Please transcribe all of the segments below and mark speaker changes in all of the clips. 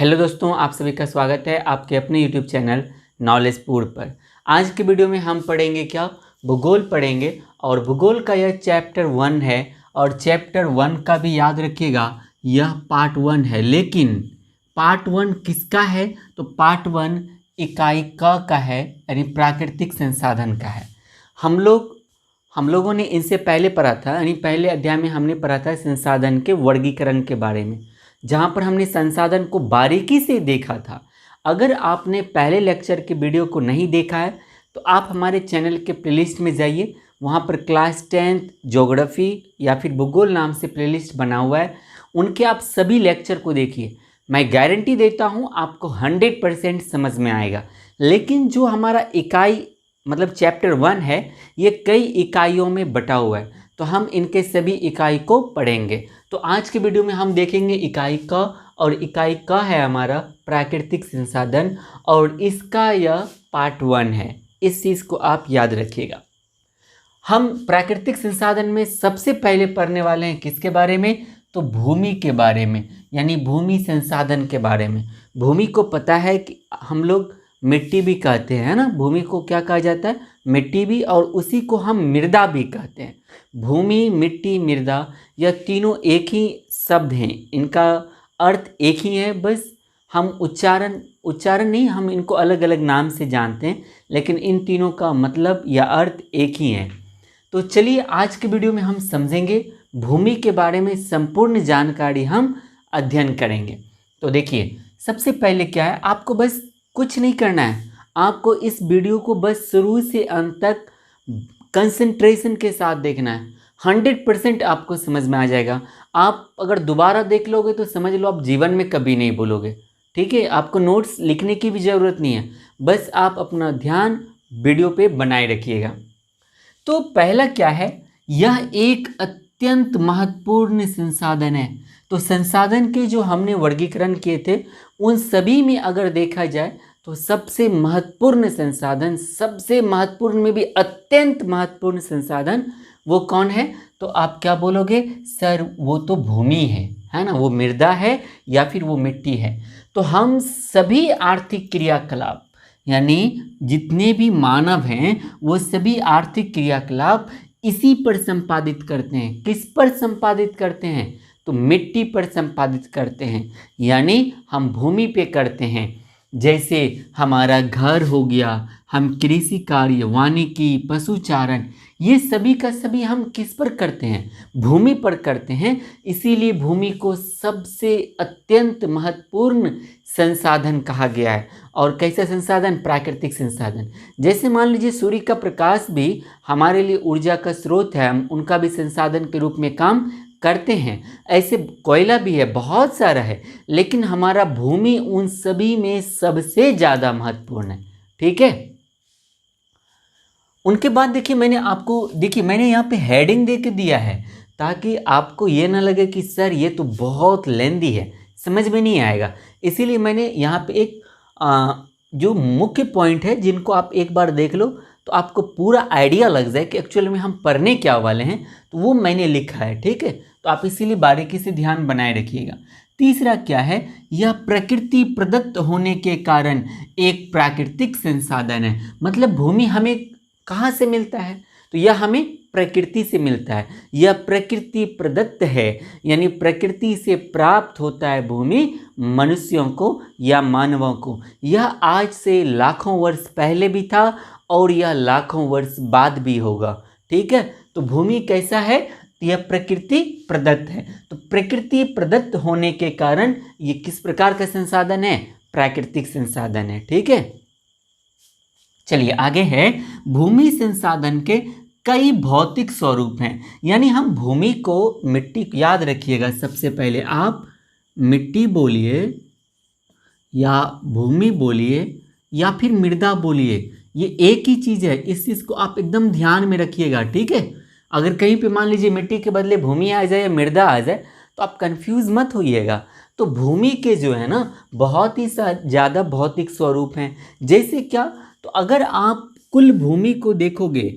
Speaker 1: Hello दोस्तों, आप सभी का स्वागत है आपके अपने यूट्यूब चैनल नॉलेज पूर्ण पर। आज के वीडियो में हम पढ़ेंगे क्या, भूगोल पढ़ेंगे। और भूगोल का यह चैप्टर 1 है और चैप्टर 1 का भी याद रखिएगा यह पार्ट 1 है। लेकिन पार्ट 1 किसका है? तो पार्ट 1 इकाई क का है, यानी प्राकृतिक संसाधन का है। हम लोगों ने इनसे पहले पढ़ा था, यानी पहले अध्याय में हमने पढ़ा था संसाधन के वर्गीकरण के बारे में, जहाँ पर हमने संसाधन को बारीकी से देखा था। अगर आपने पहले लेक्चर के वीडियो को नहीं देखा है तो आप हमारे चैनल के प्लेलिस्ट में जाइए, वहाँ पर क्लास 10th ज्योग्राफी या फिर भूगोल नाम से प्लेलिस्ट बना हुआ है, उनके आप सभी लेक्चर को देखिए। मैं गारंटी देता हूँ आपको 100% समझ में आएगा। लेकिन जो हमारा इकाई मतलब चैप्टर 1 है, ये कई इकाइयों में बटा हुआ है, तो हम इनके सभी इकाई को पढ़ेंगे। तो आज के वीडियो में हम देखेंगे इकाई क, और इकाई क है हमारा प्राकृतिक संसाधन, और इसका यह पार्ट 1 है। इस चीज़ को आप याद रखिएगा। हम प्राकृतिक संसाधन में सबसे पहले पढ़ने वाले हैं किसके बारे में? तो भूमि के बारे में, यानी भूमि संसाधन के बारे में। भूमि को पता है कि हम लोग मिट्टी भी कहते हैं, है ना। भूमि को क्या कहा जाता है? मिट्टी भी, और उसी को हम मृदा भी कहते हैं। भूमि, मिट्टी, मृदा, यह तीनों एक ही शब्द हैं, इनका अर्थ एक ही है। बस हम उच्चारण नहीं, हम इनको अलग अलग नाम से जानते हैं, लेकिन इन तीनों का मतलब या अर्थ एक ही है। तो चलिए आज के वीडियो में हम समझेंगे भूमि के बारे में, संपूर्ण जानकारी हम अध्ययन करेंगे। तो देखिए, सबसे पहले क्या है, आपको बस कुछ नहीं करना है, आपको इस वीडियो को बस शुरू से अंत तक कंसंट्रेशन के साथ देखना है। 100% आपको समझ में आ जाएगा। आप अगर दोबारा देख लोगे तो समझ लो आप जीवन में कभी नहीं भूलोगे। ठीक है, आपको नोट्स लिखने की भी ज़रूरत नहीं है, बस आप अपना ध्यान वीडियो पे बनाए रखिएगा। तो पहला क्या है, यह एक अत्यंत महत्वपूर्ण संसाधन है। तो संसाधन के जो हमने वर्गीकरण किए थे, उन सभी में अगर देखा जाए तो सबसे महत्वपूर्ण संसाधन, सबसे महत्वपूर्ण में भी अत्यंत महत्वपूर्ण संसाधन वो कौन है? तो आप क्या बोलोगे? सर वो तो भूमि है ना, वो मृदा है या फिर वो मिट्टी है। तो हम सभी आर्थिक क्रियाकलाप, यानी जितने भी मानव हैं वो सभी आर्थिक क्रियाकलाप इसी पर संपादित करते हैं। किस पर संपादित करते हैं? तो मिट्टी पर संपादित करते हैं, यानी हम भूमि पे करते हैं। जैसे हमारा घर हो गया, हम कृषि कार्य, वानिकी, पशुचारण, ये सभी का सभी हम किस पर करते हैं? भूमि पर करते हैं। इसीलिए भूमि को सबसे अत्यंत महत्वपूर्ण संसाधन कहा गया है। और कैसा संसाधन? प्राकृतिक संसाधन। जैसे मान लीजिए सूर्य का प्रकाश भी हमारे लिए ऊर्जा का स्रोत है, हम उनका भी संसाधन के रूप में काम करते हैं। ऐसे कोयला भी है, बहुत सारा है, लेकिन हमारा भूमि उन सभी में सबसे ज़्यादा महत्वपूर्ण है। ठीक है, उनके बाद देखिए मैंने यहाँ पे हेडिंग दे के दिया है, ताकि आपको ये ना लगे कि सर ये तो बहुत लेंदी है, समझ में नहीं आएगा। इसीलिए मैंने यहाँ पे एक जो मुख्य पॉइंट है, जिनको आप एक बार देख लो तो आपको पूरा आइडिया लग जाए कि एक्चुअली में हम पढ़ने क्या वाले हैं, तो वो मैंने लिखा है। ठीक है, तो आप इसीलिए बारीकी से ध्यान बनाए रखिएगा। तीसरा क्या है, यह प्रकृति प्रदत्त होने के कारण एक प्राकृतिक संसाधन है। मतलब भूमि हमें कहाँ से मिलता है? तो यह हमें प्रकृति से मिलता है। यह प्रकृति प्रदत्त है, यानी प्रकृति से प्राप्त होता है भूमि मनुष्यों को या मानवों को। यह आज से लाखों वर्ष पहले भी था और यह लाखों वर्ष बाद भी होगा। ठीक है, तो भूमि कैसा है? यह प्रकृति प्रदत्त है। तो प्रकृति प्रदत्त होने के कारण ये किस प्रकार का संसाधन है? प्राकृतिक संसाधन है। ठीक है, चलिए आगे है, भूमि संसाधन के कई भौतिक स्वरूप हैं। यानी हम भूमि को, मिट्टी, याद रखिएगा सबसे पहले आप मिट्टी बोलिए या भूमि बोलिए या फिर मृदा बोलिए, ये एक ही चीज़ है। इस चीज़ को आप एकदम ध्यान में रखिएगा। ठीक है, अगर कहीं पे मान लीजिए मिट्टी के बदले भूमि आ जाए या मृदा आ जाए तो आप कंफ्यूज मत होइएगा। तो भूमि के जो है ना बहुत ही ज़्यादा भौतिक स्वरूप हैं। जैसे क्या? तो अगर आप कुल भूमि को देखोगे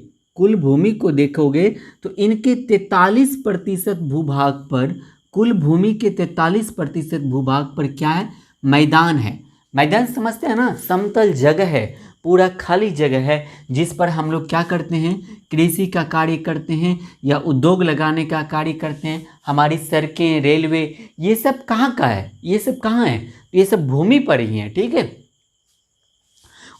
Speaker 1: तो इनके 43% भूभाग पर, कुल भूमि के 43% भूभाग पर क्या है? मैदान है। मैदान समझते हैं ना, समतल जगह है, पूरा खाली जगह है जिस पर हम लोग क्या करते हैं, कृषि का कार्य करते हैं या उद्योग लगाने का कार्य करते हैं। हमारी सड़कें, रेलवे, ये सब कहाँ का है, ये सब कहाँ है, ये सब भूमि पर ही है, ठीक है।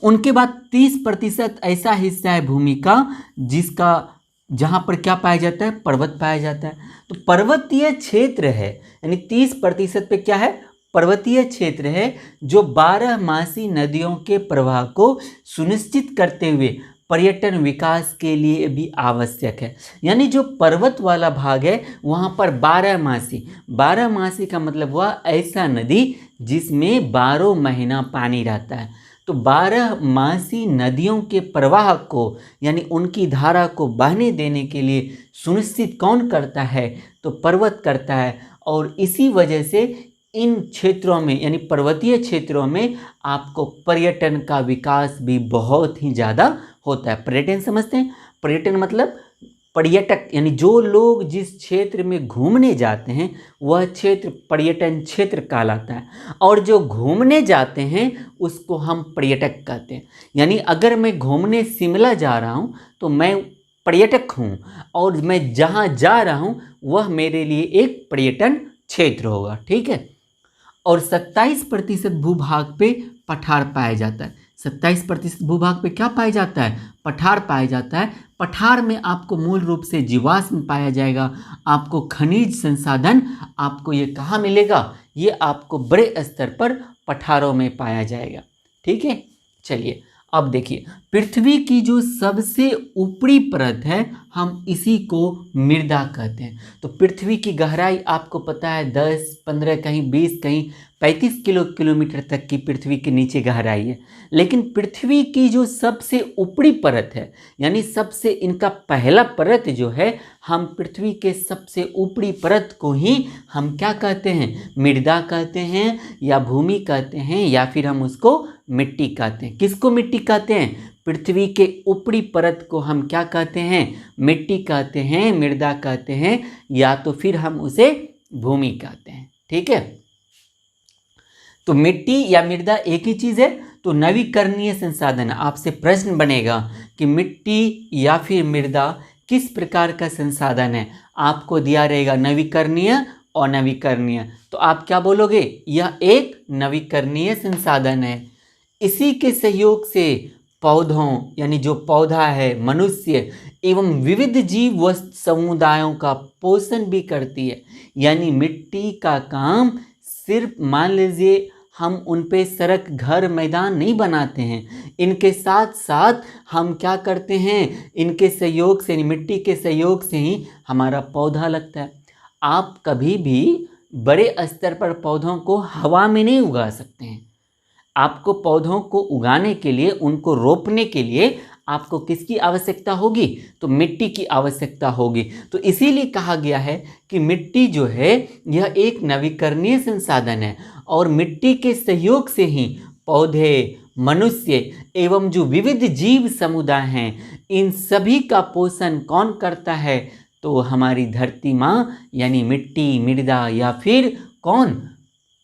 Speaker 1: उनके बाद 30% ऐसा हिस्सा है भूमि का जिसका, जहाँ पर क्या पाया जाता है, पर्वत पाया जाता है। तो पर्वतीय क्षेत्र है, यानी 30% पे क्या है, पर्वतीय क्षेत्र है, जो 12 नदियों के प्रवाह को सुनिश्चित करते हुए पर्यटन विकास के लिए भी आवश्यक है। यानी जो पर्वत वाला भाग है वहाँ पर 12 का मतलब हुआ ऐसा नदी जिसमें 12 महीना पानी रहता है। तो 12 नदियों के प्रवाह को, यानी उनकी धारा को बहने देने के लिए सुनिश्चित कौन करता है, तो पर्वत करता है। और इसी वजह से इन क्षेत्रों में, यानी पर्वतीय क्षेत्रों में आपको पर्यटन का विकास भी बहुत ही ज़्यादा होता है। पर्यटन समझते हैं, पर्यटन मतलब पर्यटक, यानी जो लोग जिस क्षेत्र में घूमने जाते हैं वह क्षेत्र पर्यटन क्षेत्र कहलाता है। और जो घूमने जाते हैं उसको हम पर्यटक कहते हैं। यानी अगर मैं घूमने शिमला जा रहा हूँ तो मैं पर्यटक हूँ, और मैं जहाँ जा रहा हूँ वह मेरे लिए एक पर्यटन क्षेत्र होगा, ठीक है। और 27% भूभाग पे पठार पाया जाता है। 27% भूभाग पे क्या पाया जाता है, पठार पाया जाता है। पठार में आपको मूल रूप से जीवाश्म पाया जाएगा, आपको खनिज संसाधन आपको ये कहाँ मिलेगा, ये आपको बड़े स्तर पर पठारों में पाया जाएगा, ठीक है। चलिए अब देखिए, पृथ्वी की जो सबसे ऊपरी परत है हम इसी को मृदा कहते हैं। तो पृथ्वी की गहराई आपको पता है 10, 15, कहीं 20, कहीं 35 किलोमीटर तक की पृथ्वी के नीचे गहराई है। लेकिन पृथ्वी की जो सबसे ऊपरी परत है, यानी सबसे इनका पहला परत जो है, हम पृथ्वी के सबसे ऊपरी परत को ही हम क्या कहते हैं, मृदा कहते हैं, या भूमि कहते हैं, या फिर हम उसको मिट्टी कहते हैं। किसको मिट्टी कहते हैं, पृथ्वी के ऊपरी परत को हम क्या कहते हैं, मिट्टी कहते हैं, मृदा कहते हैं, या तो फिर हम उसे भूमि कहते हैं, ठीक है। तो मिट्टी या मृदा एक ही चीज़ है। तो नवीकरणीय संसाधन, आपसे प्रश्न बनेगा कि मिट्टी या फिर मृदा किस प्रकार का संसाधन है, आपको दिया रहेगा नवीकरणीय और नवीकरणीय, तो आप क्या बोलोगे, यह एक नवीकरणीय संसाधन है। इसी के सहयोग से पौधों, यानी जो पौधा है, मनुष्य एवं विविध जीव व समुदायों का पोषण भी करती है। यानी मिट्टी का काम सिर्फ, मान लीजिए हम उन पे सड़क, घर, मैदान नहीं बनाते हैं, इनके साथ साथ हम क्या करते हैं, इनके सहयोग से, मिट्टी के सहयोग से ही हमारा पौधा लगता है। आप कभी भी बड़े स्तर पर पौधों को हवा में नहीं उगा सकते हैं। आपको पौधों को उगाने के लिए, उनको रोपने के लिए आपको किसकी आवश्यकता होगी, तो मिट्टी की आवश्यकता होगी। तो इसीलिए कहा गया है कि मिट्टी जो है यह एक नवीकरणीय संसाधन है, और मिट्टी के सहयोग से ही पौधे, मनुष्य एवं जो विविध जीव समुदाय हैं, इन सभी का पोषण कौन करता है, तो हमारी धरती माँ यानी मिट्टी, मृदा, या फिर कौन,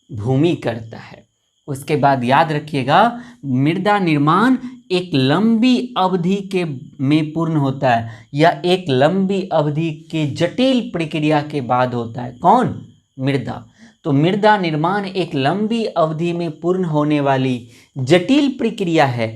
Speaker 1: भूमि करता है। उसके बाद याद रखिएगा, मृदा निर्माण एक लंबी अवधि के में पूर्ण होता है, या एक लंबी अवधि के जटिल प्रक्रिया के बाद होता है। कौन, मृदा। तो मृदा निर्माण एक लंबी अवधि में पूर्ण होने वाली जटिल प्रक्रिया है।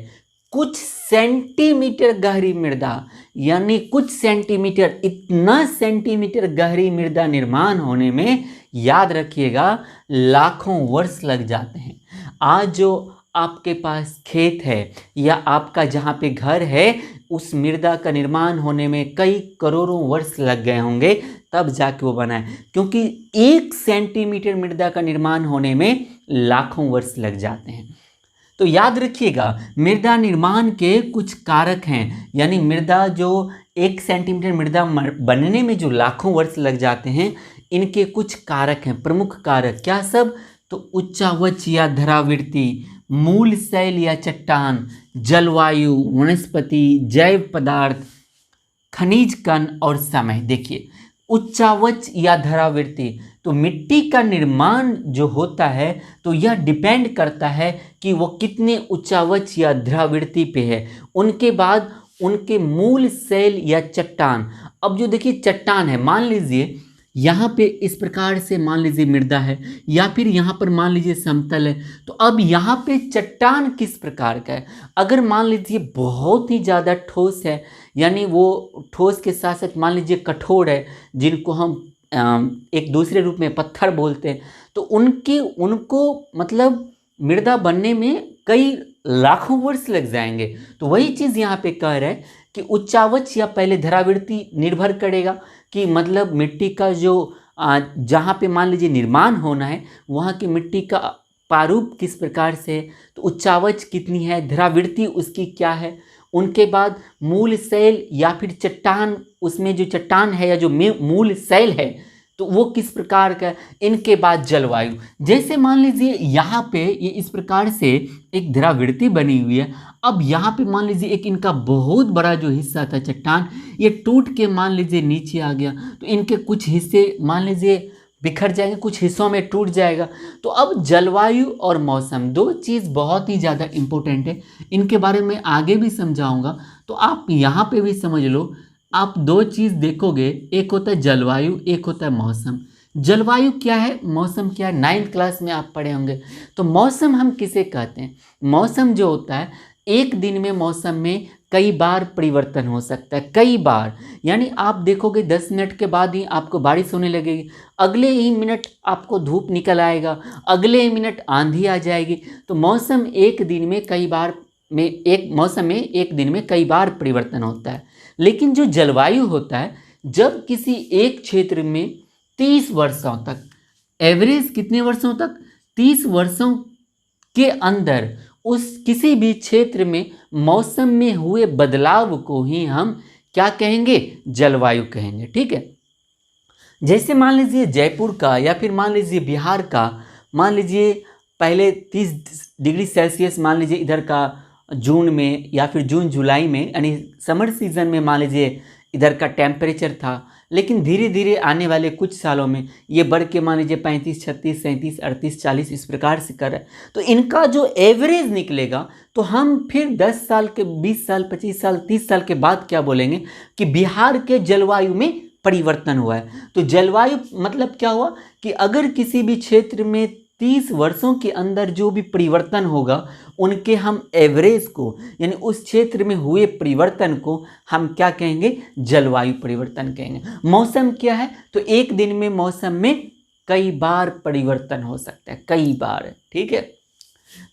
Speaker 1: कुछ सेंटीमीटर गहरी मृदा, यानी कुछ सेंटीमीटर, इतना सेंटीमीटर गहरी मृदा निर्माण होने में, याद रखिएगा, लाखों वर्ष लग जाते हैं। आज जो आपके पास खेत है या आपका जहाँ पे घर है, उस मृदा का निर्माण होने में कई करोड़ों वर्ष लग गए होंगे, तब जाके वो बना है। क्योंकि 1 सेंटीमीटर मृदा का निर्माण होने में लाखों वर्ष लग जाते हैं। तो याद रखिएगा, मृदा निर्माण के कुछ कारक हैं, यानी मृदा जो 1 सेंटीमीटर मृदा बनने में जो लाखों वर्ष लग जाते हैं, इनके कुछ कारक हैं, प्रमुख कारक। क्या सब, तो उच्चावच या धरावृत्ति, मूल शैल या चट्टान, जलवायु, वनस्पति, जैव पदार्थ, खनिज कण और समय। देखिए, उच्चावच या धरावृत्ति, तो मिट्टी का निर्माण जो होता है तो यह डिपेंड करता है कि वो कितने उच्चावच या द्रवृत्ति पे है। उनके बाद उनके मूल सेल या चट्टान। अब जो देखिए चट्टान है, मान लीजिए यहाँ पे इस प्रकार से मान लीजिए मृदा है, या फिर यहाँ पर मान लीजिए समतल है, तो अब यहाँ पे चट्टान किस प्रकार का है। अगर मान लीजिए बहुत ही ज़्यादा ठोस है, यानी वो ठोस के साथ साथ मान लीजिए कठोर है, जिनको हम एक दूसरे रूप में पत्थर बोलते हैं, तो उनको मतलब मृदा बनने में कई लाखों वर्ष लग जाएंगे। तो वही चीज़ यहाँ पे कह रहे हैं कि उच्चावच या पहले धरावृत्ति निर्भर करेगा कि मतलब मिट्टी का जो जहाँ पे मान लीजिए निर्माण होना है वहाँ की मिट्टी का प्रारूप किस प्रकार से है, तो उच्चावच कितनी है, धरावृत्ति उसकी क्या है। उनके बाद मूल सेल या फिर चट्टान, उसमें जो चट्टान है या जो मूल सेल है तो वो किस प्रकार का है। इनके बाद जलवायु, जैसे मान लीजिए यहाँ पे ये इस प्रकार से एक धरावृत्ति बनी हुई है। अब यहाँ पे मान लीजिए एक इनका बहुत बड़ा जो हिस्सा था चट्टान, ये टूट के मान लीजिए नीचे आ गया, तो इनके कुछ हिस्से मान लीजिए बिखर जाएंगे, कुछ हिस्सों में टूट जाएगा। तो अब जलवायु और मौसम दो चीज़ बहुत ही ज़्यादा इम्पोर्टेंट है, इनके बारे में आगे भी समझाऊंगा। तो आप यहाँ पे भी समझ लो, आप दो चीज़ देखोगे, एक होता है जलवायु, एक होता है मौसम। जलवायु क्या है, मौसम क्या है, 9th क्लास में आप पढ़े होंगे। तो मौसम हम किसे कहते हैं, मौसम जो होता है एक दिन में मौसम में कई बार परिवर्तन हो सकता है, कई बार। यानी आप देखोगे 10 मिनट के बाद ही आपको बारिश होने लगेगी, अगले ही मिनट आपको धूप निकल आएगा, अगले ही मिनट आंधी आ जाएगी। तो मौसम एक दिन में कई बार मौसम में एक दिन में कई बार परिवर्तन होता है। लेकिन जो जलवायु होता है, जब किसी एक क्षेत्र में 30 वर्षों तक, एवरेज कितने वर्षों तक, 30 वर्षों के अंदर उस किसी भी क्षेत्र में मौसम में हुए बदलाव को ही हम क्या कहेंगे, जलवायु कहेंगे। ठीक है, जैसे मान लीजिए जयपुर का या फिर मान लीजिए बिहार का, मान लीजिए पहले 30 डिग्री सेल्सियस मान लीजिए इधर का जून में या फिर जून जुलाई में, यानी समर सीजन में मान लीजिए इधर का टेम्परेचर था। लेकिन धीरे धीरे आने वाले कुछ सालों में ये बढ़ के मान लीजिए 35, 36, 37, 38, 40 इस प्रकार से कर रहा है। तो इनका जो एवरेज निकलेगा तो हम फिर 10 साल के, 20 साल, 25 साल, 30 साल के बाद क्या बोलेंगे कि बिहार के जलवायु में परिवर्तन हुआ है। तो जलवायु मतलब क्या हुआ कि अगर किसी भी क्षेत्र में 30 वर्षों के अंदर जो भी परिवर्तन होगा उनके हम एवरेज को, यानी उस क्षेत्र में हुए परिवर्तन को हम क्या कहेंगे, जलवायु परिवर्तन कहेंगे। मौसम क्या है, तो एक दिन में मौसम में कई बार परिवर्तन हो सकता है, कई बार। ठीक है,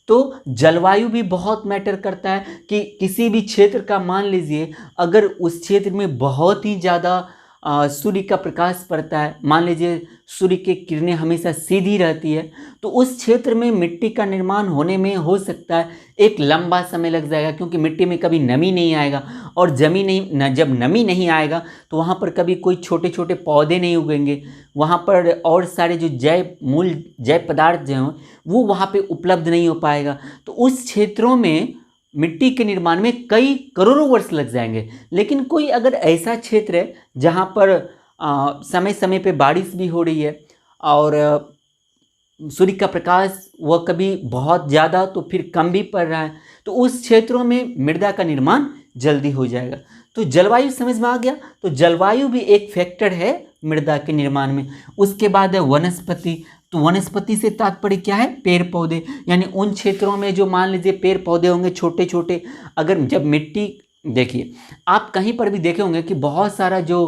Speaker 1: तो जलवायु भी बहुत मैटर करता है कि किसी भी क्षेत्र का मान लीजिए अगर उस क्षेत्र में बहुत ही ज़्यादा सूर्य का प्रकाश पड़ता है, मान लीजिए सूर्य की किरणें हमेशा सीधी रहती है, तो उस क्षेत्र में मिट्टी का निर्माण होने में हो सकता है एक लंबा समय लग जाएगा, क्योंकि मिट्टी में कभी नमी नहीं आएगा। और जब नमी नहीं आएगा तो वहाँ पर कभी कोई छोटे छोटे पौधे नहीं उगेंगे, वहाँ पर और सारे जो जैव पदार्थ जो हैं वो वहाँ पर उपलब्ध नहीं हो पाएगा। तो उस क्षेत्रों में मिट्टी के निर्माण में कई करोड़ों वर्ष लग जाएंगे। लेकिन कोई अगर ऐसा क्षेत्र है जहाँ पर समय समय पे बारिश भी हो रही है और सूर्य का प्रकाश वह कभी बहुत ज़्यादा तो फिर कम भी पड़ रहा है, तो उस क्षेत्रों में मृदा का निर्माण जल्दी हो जाएगा। तो जलवायु समझ में आ गया। तो जलवायु भी एक फैक्टर है मृदा के निर्माण में। उसके बाद है वनस्पति। तो वनस्पति से तात्पर्य क्या है, पेड़ पौधे, यानी उन क्षेत्रों में जो मान लीजिए पेड़ पौधे होंगे छोटे छोटे। अगर जब मिट्टी, देखिए आप कहीं पर भी देखे होंगे कि बहुत सारा जो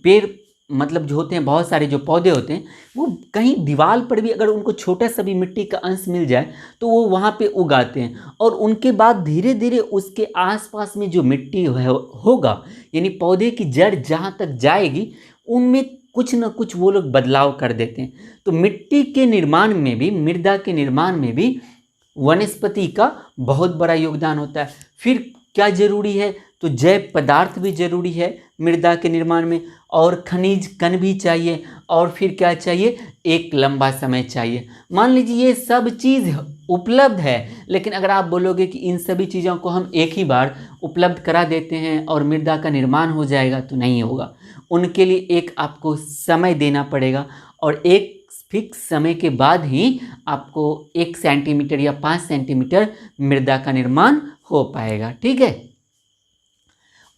Speaker 1: पेड़ मतलब जो होते हैं, बहुत सारे जो पौधे होते हैं, वो कहीं दीवार पर भी अगर उनको छोटा सा भी मिट्टी का अंश मिल जाए तो वो वहाँ पे उगाते हैं। और उनके बाद धीरे धीरे उसके आसपास में जो मिट्टी होगा, यानी पौधे की जड़ जहाँ तक जाएगी उनमें कुछ न कुछ वो लोग बदलाव कर देते हैं। तो मिट्टी के निर्माण में भी, मृदा के निर्माण में भी वनस्पति का बहुत बड़ा योगदान होता है। फिर क्या जरूरी है, तो जैव पदार्थ भी जरूरी है मृदा के निर्माण में, और खनिज कण भी चाहिए, और फिर क्या चाहिए, एक लंबा समय चाहिए। मान लीजिए ये सब चीज़ उपलब्ध है, लेकिन अगर आप बोलोगे कि इन सभी चीज़ों को हम एक ही बार उपलब्ध करा देते हैं और मृदा का निर्माण हो जाएगा, तो नहीं होगा। उनके लिए एक आपको समय देना पड़ेगा और एक फिक्स समय के बाद ही आपको 1 सेंटीमीटर या 5 सेंटीमीटर मृदा का निर्माण हो पाएगा। ठीक है,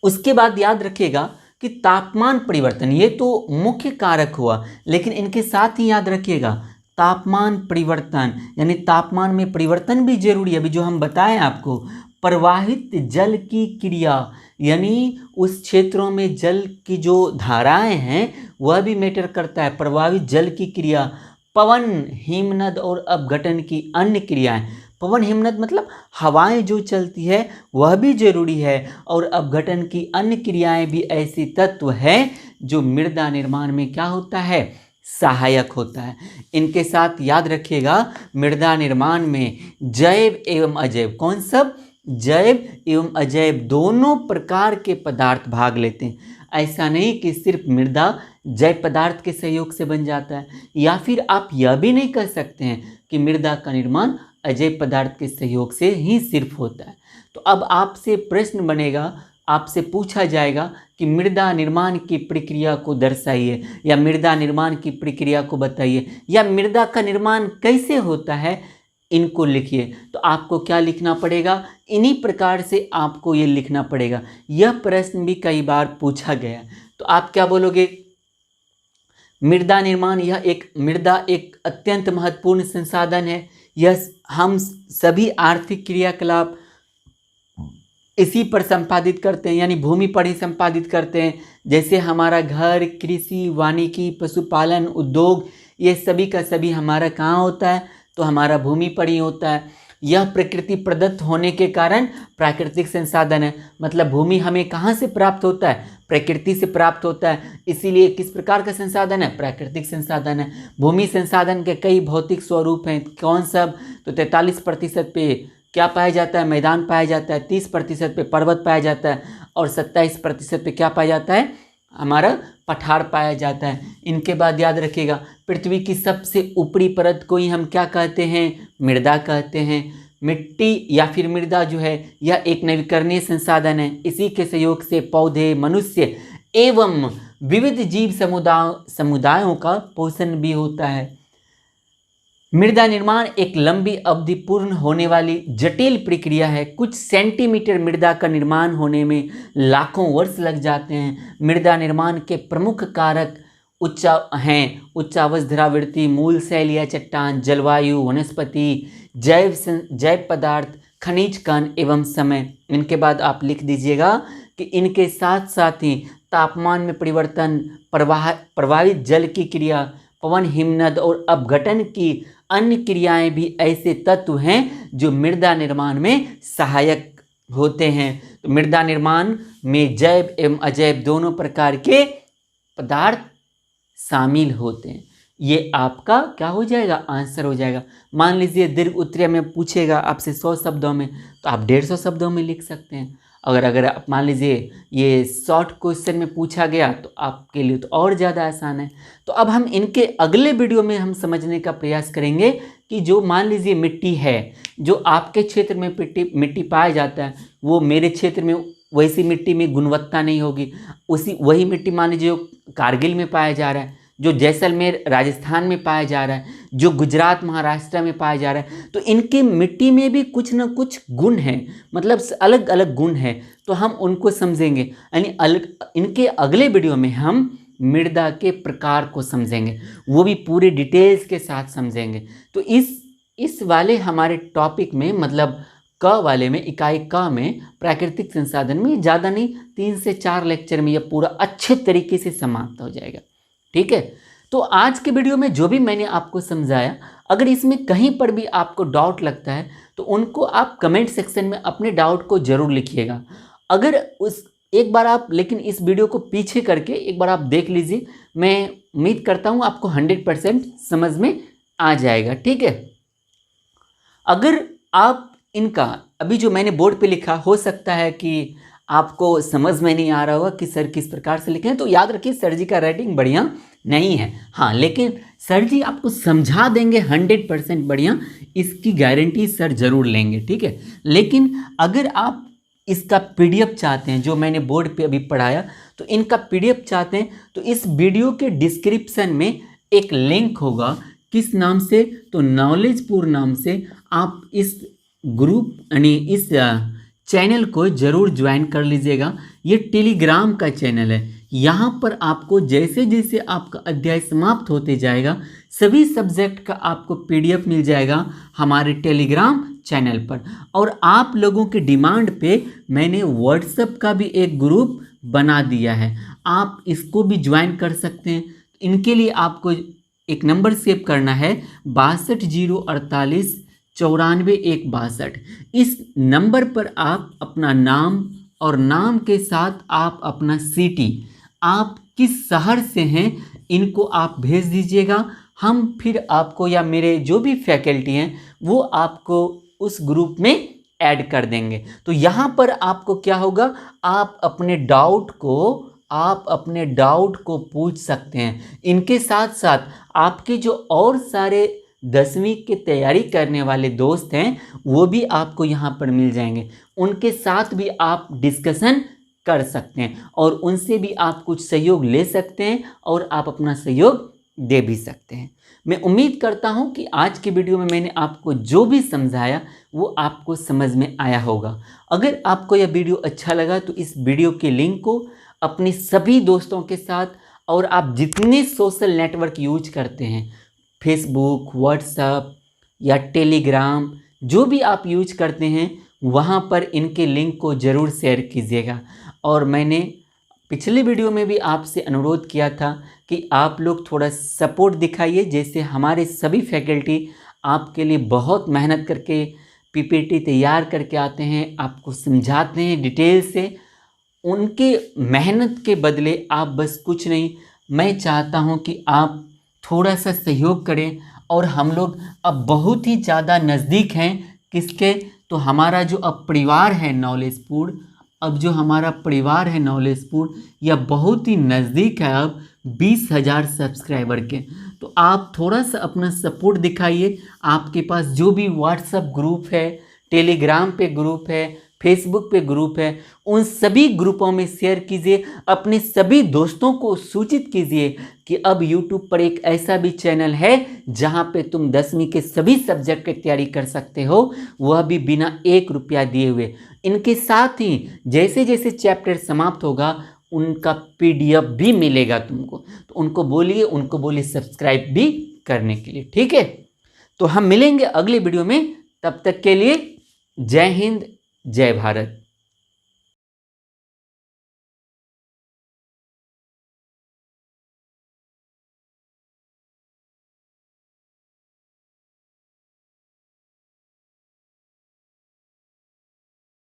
Speaker 1: उसके बाद याद रखिएगा कि तापमान परिवर्तन, ये तो मुख्य कारक हुआ, लेकिन इनके साथ ही याद रखिएगा तापमान परिवर्तन, यानी तापमान में परिवर्तन भी जरूरी है। अभी जो हम बताएं आपको, प्रवाहित जल की क्रिया, यानी उस क्षेत्रों में जल की जो धाराएं हैं वह भी मैटर करता है। प्रवाहित जल की क्रिया, पवन, हिमनद और अपघटन की अन्य क्रियाएं। पवन हिमनद मतलब हवाएं जो चलती है वह भी जरूरी है, और अपघटन की अन्य क्रियाएं भी ऐसी तत्व है जो मृदा निर्माण में क्या होता है, सहायक होता है। इनके साथ याद रखिएगा मृदा निर्माण में जैव एवं अजैव, कौन सब, जैव एवं अजैव दोनों प्रकार के पदार्थ भाग लेते हैं। ऐसा नहीं कि सिर्फ मृदा जैव पदार्थ के सहयोग से बन जाता है, या फिर आप यह भी नहीं कह सकते हैं कि मृदा का निर्माण अजैव पदार्थ के सहयोग से ही सिर्फ होता है। तो अब आपसे प्रश्न बनेगा, आपसे पूछा जाएगा कि मृदा निर्माण की प्रक्रिया को दर्शाइए, या मृदा निर्माण की प्रक्रिया को बताइए, या मृदा का निर्माण कैसे होता है, इनको लिखिए। तो आपको क्या लिखना पड़ेगा, इन्हीं प्रकार से आपको ये लिखना पड़ेगा। यह प्रश्न भी कई बार पूछा गया। तो आप क्या बोलोगे, मृदा निर्माण, मृदा एक अत्यंत महत्वपूर्ण संसाधन है। यह हम सभी आर्थिक क्रियाकलाप इसी पर संपादित करते हैं, यानी भूमि पर ही संपादित करते हैं। जैसे हमारा घर, कृषि, वानिकी, पशुपालन, उद्योग, ये सभी का सभी हमारा कहाँ होता है, तो हमारा भूमि पर ही होता है। यह प्रकृति प्रदत्त होने के कारण प्राकृतिक संसाधन है। मतलब भूमि हमें कहाँ से प्राप्त होता है, प्रकृति से प्राप्त होता है। इसीलिए किस प्रकार का संसाधन है, प्राकृतिक संसाधन है। भूमि संसाधन के कई भौतिक स्वरूप हैं, कौन सब, तो 43% पे क्या पाया जाता है, मैदान पाया जाता है, 30% पे पर्वत पाया जाता है, और 27% पे क्या पाया जाता है, हमारा पठार पाया जाता है। इनके बाद याद रखिएगा पृथ्वी की सबसे ऊपरी परत को ही हम क्या कहते हैं, मृदा कहते हैं। मिट्टी या फिर मृदा जो है यह एक नवीकरणीय संसाधन है। इसी के सहयोग से पौधे, मनुष्य एवं विविध जीव समुदायों का पोषण भी होता है। मृदा निर्माण एक लंबी अवधि पूर्ण होने वाली जटिल प्रक्रिया है। कुछ सेंटीमीटर मृदा का निर्माण होने में लाखों वर्ष लग जाते हैं। मृदा निर्माण के प्रमुख कारक उच्चावच धरावृत्ति, मूल शैल या चट्टान, जलवायु, वनस्पति, जैव पदार्थ, खनिज कण एवं समय। इनके बाद आप लिख दीजिएगा कि इनके साथ साथ ही तापमान में परिवर्तन, प्रवाहित जल की क्रिया, पवन, हिमनद और अपघटन की अन्य क्रियाएं भी ऐसे तत्व हैं जो मृदा निर्माण में सहायक होते हैं। तो मृदा निर्माण में जैव एवं अजैव दोनों प्रकार के पदार्थ शामिल होते हैं। ये आपका क्या हो जाएगा, आंसर हो जाएगा। मान लीजिए दीर्घ उत्तरीय में पूछेगा आपसे 100 शब्दों में, तो आप 150 शब्दों में लिख सकते हैं। अगर आप मान लीजिए ये शॉर्ट क्वेश्चन में पूछा गया तो आपके लिए तो और ज़्यादा आसान है। तो अब हम इनके अगले वीडियो में हम समझने का प्रयास करेंगे कि जो मान लीजिए मिट्टी है, जो आपके क्षेत्र में मिट्टी पाया जाता है, वो मेरे क्षेत्र में वैसी मिट्टी में गुणवत्ता नहीं होगी। वही मिट्टी मान लीजिए जो कारगिल में पाया जा रहा है, जो जैसलमेर राजस्थान में पाया जा रहा है, जो गुजरात महाराष्ट्र में पाया जा रहा है, तो इनकी मिट्टी में भी कुछ न कुछ गुण हैं, मतलब अलग अलग गुण हैं। तो हम उनको समझेंगे, यानी इनके अगले वीडियो में हम मृदा के प्रकार को समझेंगे, वो भी पूरे डिटेल्स के साथ समझेंगे। तो इस वाले हमारे टॉपिक में, मतलब क वाले में, इकाई क में, प्राकृतिक संसाधन में, ज़्यादा नहीं 3 से 4 लेक्चर में यह पूरा अच्छे तरीके से समाप्त हो जाएगा। ठीक है, तो आज के वीडियो में जो भी मैंने आपको समझाया, अगर इसमें कहीं पर भी आपको डाउट लगता है तो उनको आप कमेंट सेक्शन में अपने डाउट को ज़रूर लिखिएगा। अगर एक बार आप लेकिन इस वीडियो को पीछे करके एक बार आप देख लीजिए, मैं उम्मीद करता हूँ आपको 100% समझ में आ जाएगा। ठीक है, अगर आप इनका अभी जो मैंने बोर्ड पे लिखा, हो सकता है कि आपको समझ में नहीं आ रहा होगा कि सर किस प्रकार से लिखे हैं, तो याद रखिए सर जी का राइटिंग बढ़िया नहीं है। हाँ, लेकिन सर जी आपको समझा देंगे 100% बढ़िया, इसकी गारंटी सर जरूर लेंगे। ठीक है, लेकिन अगर आप इसका PDF चाहते हैं, जो मैंने बोर्ड पे अभी पढ़ाया, तो इनका PDF चाहते हैं तो इस वीडियो के डिस्क्रिप्शन में एक लिंक होगा, किस नाम से, तो नॉलेजपुर नाम से। आप इस ग्रुप यानी इस चैनल को ज़रूर ज्वाइन कर लीजिएगा। ये टेलीग्राम का चैनल है। यहाँ पर आपको जैसे जैसे आपका अध्याय समाप्त होते जाएगा सभी सब्जेक्ट का आपको PDF मिल जाएगा हमारे टेलीग्राम चैनल पर। और आप लोगों की डिमांड पे मैंने व्हाट्सएप का भी एक ग्रुप बना दिया है, आप इसको भी ज्वाइन कर सकते हैं। इनके लिए आपको एक नंबर सेव करना है 6204849162। इस नंबर पर आप अपना नाम और नाम के साथ आप अपना सिटी, आप किस शहर से हैं, इनको आप भेज दीजिएगा। हम फिर आपको या मेरे जो भी फैकल्टी हैं वो आपको उस ग्रुप में ऐड कर देंगे। तो यहाँ पर आपको क्या होगा, आप अपने डाउट को पूछ सकते हैं। इनके साथ साथ आपके जो और सारे 10वीं की तैयारी करने वाले दोस्त हैं वो भी आपको यहाँ पर मिल जाएंगे, उनके साथ भी आप डिस्कशन कर सकते हैं और उनसे भी आप कुछ सहयोग ले सकते हैं और आप अपना सहयोग दे भी सकते हैं। मैं उम्मीद करता हूं कि आज की वीडियो में मैंने आपको जो भी समझाया वो आपको समझ में आया होगा। अगर आपको यह वीडियो अच्छा लगा तो इस वीडियो के लिंक को अपने सभी दोस्तों के साथ, और आप जितने सोशल नेटवर्क यूज करते हैं, फेसबुक, व्हाट्सएप या टेलीग्राम, जो भी आप यूज करते हैं वहाँ पर इनके लिंक को ज़रूर शेयर कीजिएगा। और मैंने पिछले वीडियो में भी आपसे अनुरोध किया था कि आप लोग थोड़ा सपोर्ट दिखाइए। जैसे हमारे सभी फैकल्टी आपके लिए बहुत मेहनत करके PPT तैयार करके आते हैं, आपको समझाते हैं डिटेल से। उनके मेहनत के बदले आप बस कुछ नहीं, मैं चाहता हूं कि आप थोड़ा सा सहयोग करें। और हम लोग अब बहुत ही ज़्यादा नज़दीक हैं किसके, तो हमारा जो अब परिवार है नॉलेजपुर, अब जो हमारा परिवार है नॉलेजपुर यह बहुत ही नज़दीक है अब 20,000 सब्सक्राइबर के। तो आप थोड़ा सा अपना सपोर्ट दिखाइए। आपके पास जो भी व्हाट्सएप ग्रुप है, टेलीग्राम पे ग्रुप है, फेसबुक पे ग्रुप है, उन सभी ग्रुपों में शेयर कीजिए। अपने सभी दोस्तों को सूचित कीजिए कि अब यूट्यूब पर एक ऐसा भी चैनल है जहां पे तुम 10वीं के सभी सब्जेक्ट की तैयारी कर सकते हो, वह भी बिना 1 रुपया दिए हुए। इनके साथ ही जैसे जैसे चैप्टर समाप्त होगा उनका PDF भी मिलेगा तुमको, तो उनको बोलिए सब्सक्राइब भी करने के लिए, ठीक है। तो हम मिलेंगे अगले वीडियो में, तब तक के लिए जय हिंद, जय भारत।